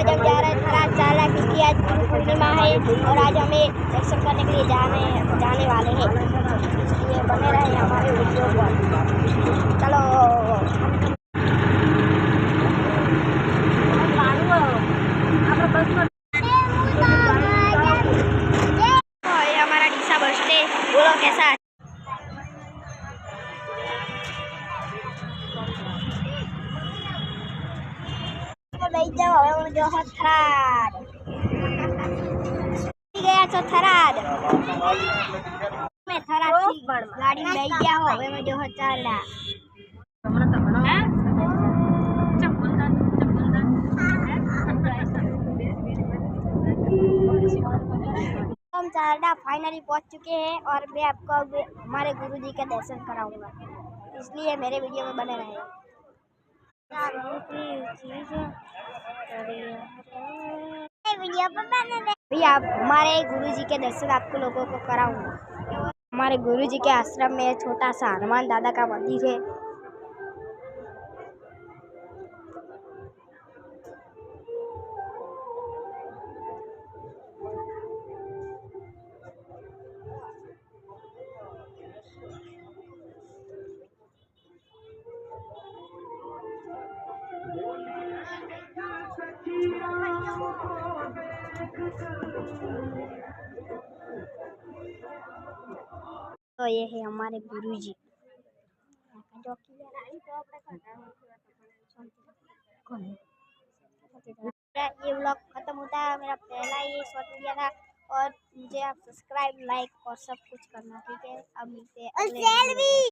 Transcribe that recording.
आज हम जा रहे हैं थराद चाला क्योंकि आज गुरु पूर्णिमा है और आज हमें दर्शन करने के लिए जाने वाले हैं, इसलिए बने रहे हमारे वीडियो पर। चलो ये हमारा डीसा बस स्टैंड, बोलो कैसा है? गया तो थराद में थराद गाड़ी में बैठ गया हो हवे में जो चाला हम चारडा फाइनली पहुंच चुके हैं और मैं आपको अब हमारे गुरुजी का दर्शन कराऊंगा, इसलिए मेरे वीडियो में बने रहे। भैया आप हमारे गुरुजी के दर्शन आपको लोगों को कराऊंगा। हमारे गुरुजी के आश्रम में छोटा सा हनुमान दादा का मंदिर है। तो ये है हमारे गुरुजी। ये व्लॉग खत्म होता है, मेरा पहला ये शॉर्ट वीडियो था और मुझे आप सब्सक्राइब लाइक और सब कुछ करना, ठीक है? अब मिलते हैं।